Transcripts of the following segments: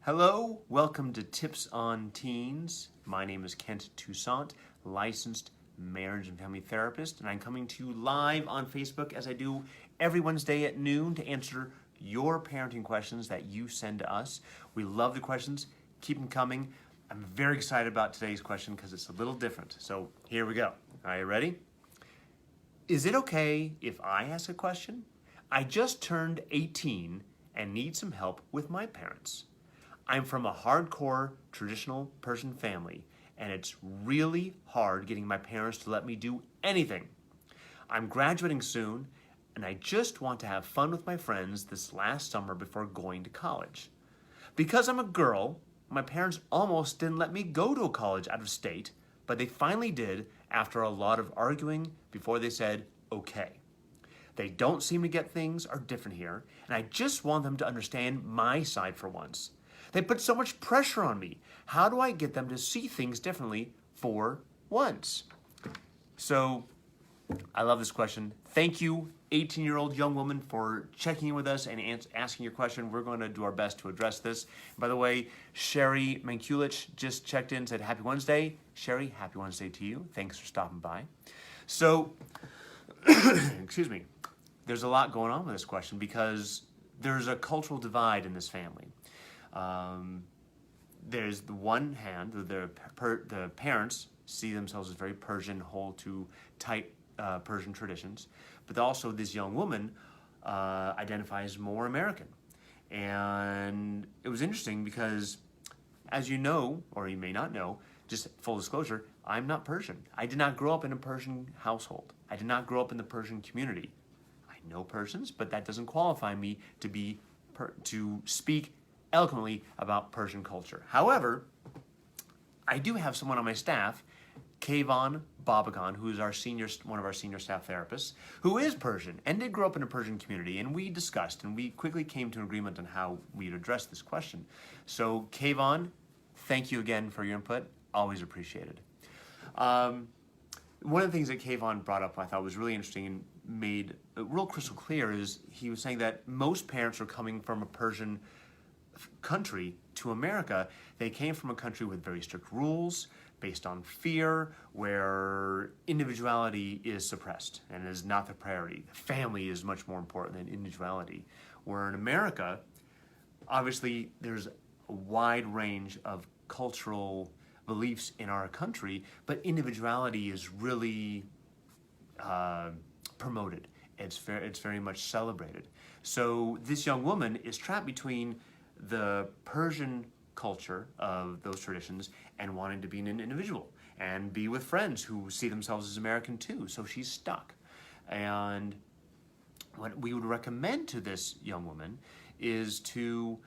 Hello, welcome to Tips on Teens. My name is Kent Toussaint, licensed marriage and family therapist, and I'm coming to you live on Facebook as I do every Wednesday at noon to answer your parenting questions that you send to us. We love the questions. Keep them coming. I'm very excited about today's question because it's a little different. So here we go. Are you ready? Is it okay if I ask a question? I just turned 18 and need some help with my parents. I'm from a hardcore traditional Persian family, and it's really hard getting my parents to let me do anything. I'm graduating soon, and I just want to have fun with my friends this last summer before going to college. Because I'm a girl, my parents almost didn't let me go to a college out of state, but they finally did after a lot of arguing before they said, okay. They don't seem to get things are different here, and I just want them to understand my side for once. They put so much pressure on me. How do I get them to see things differently for once? So, I love this question. Thank you, 18-year-old young woman, for checking in with us and asking your question. We're going to do our best to address this. By the way, Sherry Mankulich just checked in and said, Happy Wednesday. Sherry, happy Wednesday to you. Thanks for stopping by. So, excuse me. There's a lot going on with this question because there's a cultural divide in this family. There's the one hand, the parents see themselves as very Persian, hold to tight Persian traditions, but also this young woman identifies more American. And it was interesting because, as you know, or you may not know, just full disclosure, I'm not Persian. I did not grow up in a Persian household. I did not grow up in the Persian community. I know Persians, but that doesn't qualify me to speak eloquently about Persian culture. However, I do have someone on my staff, Kayvon Babagan, who is one of our senior staff therapists, who is Persian and did grow up in a Persian community, and we discussed and we quickly came to an agreement on how we'd address this question. So Kayvon, thank you again for your input. Always appreciated. One of the things that Kayvon brought up I thought was really interesting and made real crystal clear is he was saying that most parents are coming from a Persian country to America. They came from a country with very strict rules based on fear, where individuality is suppressed and is not the priority. The family is much more important than individuality. Where in America, obviously there's a wide range of cultural beliefs in our country, but individuality is really promoted. It's very much celebrated. So this young woman is trapped between the Persian culture of those traditions and wanting to be an individual and be with friends who see themselves as American too. So she's stuck. And what we would recommend to this young woman is to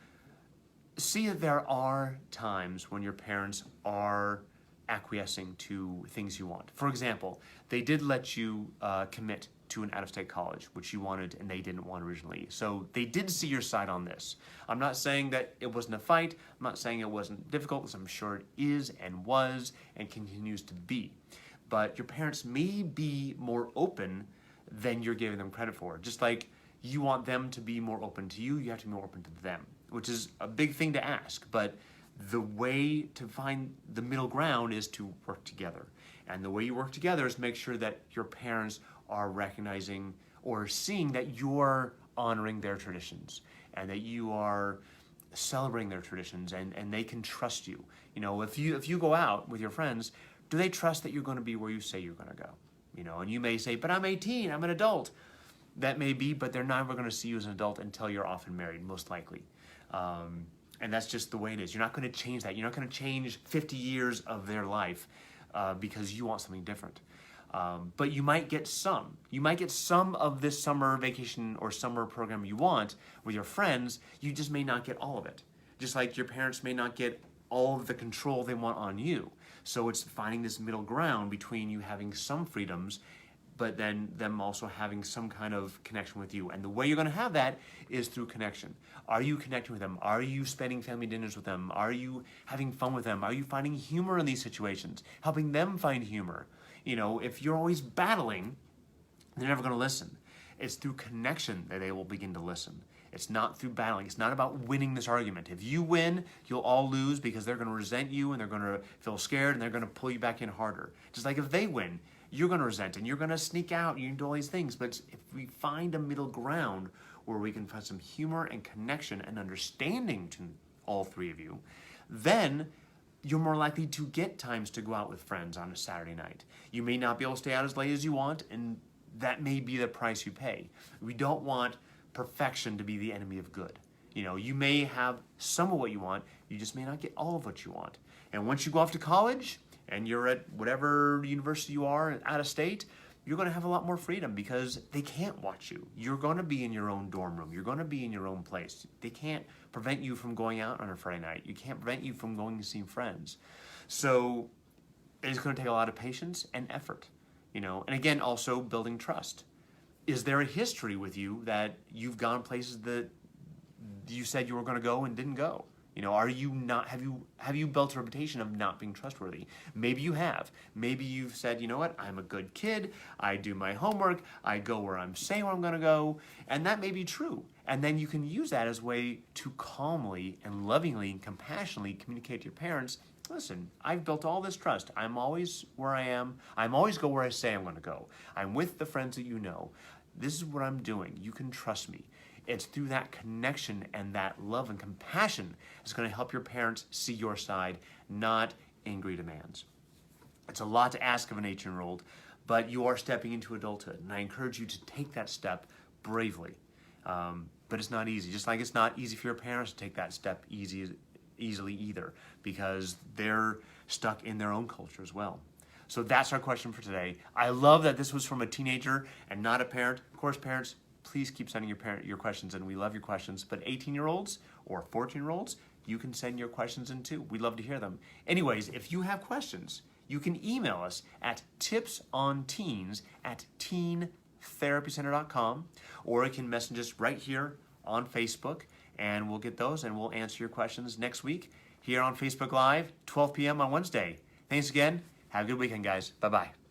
see that there are times when your parents are acquiescing to things you want. For example, they did let you commit to an out-of-state college, which you wanted and they didn't want originally. So they did see your side on this. I'm not saying that it wasn't a fight. I'm not saying it wasn't difficult, because I'm sure it is and was and continues to be. But your parents may be more open than you're giving them credit for. Just like you want them to be more open to you, you have to be more open to them, which is a big thing to ask. But the way to find the middle ground is to work together. And the way you work together is make sure that your parents are recognizing or seeing that you're honoring their traditions and that you are celebrating their traditions, and they can trust you. You know, if you go out with your friends, do they trust that you're going to be where you say you're going to go? You know, and you may say, but I'm 18, I'm an adult. That may be, but they're never going to see you as an adult until you're off and married, most likely. And that's just the way it is. You're not going to change that. You're not going to change 50 years of their life because you want something different. But you might get some. You might get some of this summer vacation or summer program you want with your friends. You just may not get all of it. Just like your parents may not get all of the control they want on you. So it's finding this middle ground between you having some freedoms, but then them also having some kind of connection with you. And the way you're going to have that is through connection. Are you connecting with them? Are you spending family dinners with them? Are you having fun with them? Are you finding humor in these situations? Helping them find humor? You know, if you're always battling, they're never going to listen. It's through connection that they will begin to listen. It's not through battling. It's not about winning this argument. If you win, you'll all lose because they're going to resent you and they're going to feel scared and they're going to pull you back in harder. Just like if they win, you're going to resent and you're going to sneak out and you can do all these things. But if we find a middle ground where we can find some humor and connection and understanding to all three of you, then you're more likely to get times to go out with friends on a Saturday night. You may not be able to stay out as late as you want, and that may be the price you pay. We don't want perfection to be the enemy of good. You may have some of what you want, you just may not get all of what you want. And once you go off to college and you're at whatever university you are out of state, you're going to have a lot more freedom because they can't watch you. You're going to be in your own dorm room. You're going to be in your own place. They can't prevent you from going out on a Friday night. You can't prevent you from going to see friends. So it's going to take a lot of patience and effort, and again, also building trust. Is there a history with you that you've gone places that you said you were going to go and didn't go? Are you not, have you built a reputation of not being trustworthy? Maybe you have. Maybe you've said, you know what, I'm a good kid, I do my homework, I go where I'm saying where I'm gonna go, and that may be true. And then you can use that as a way to calmly and lovingly and compassionately communicate to your parents, listen, I've built all this trust. I'm always where I am. I'm always go where I say I'm gonna go. I'm with the friends that you know. This is what I'm doing. You can trust me. It's through that connection and that love and compassion that's going to help your parents see your side, not angry demands. It's a lot to ask of an 18-year-old, but you are stepping into adulthood, and I encourage you to take that step bravely. But it's not easy, just like it's not easy for your parents to take that step easily either, because they're stuck in their own culture as well. So that's our question for today. I love that this was from a teenager and not a parent. Of course, parents, please keep sending your questions in. We love your questions. But 18-year-olds or 14-year-olds, you can send your questions in too. We'd love to hear them. Anyways, if you have questions, you can email us at tipsonteens@teentherapycenter.com, or you can message us right here on Facebook, and we'll get those and we'll answer your questions next week here on Facebook Live, 12 p.m. on Wednesday. Thanks again. Have a good weekend, guys. Bye-bye.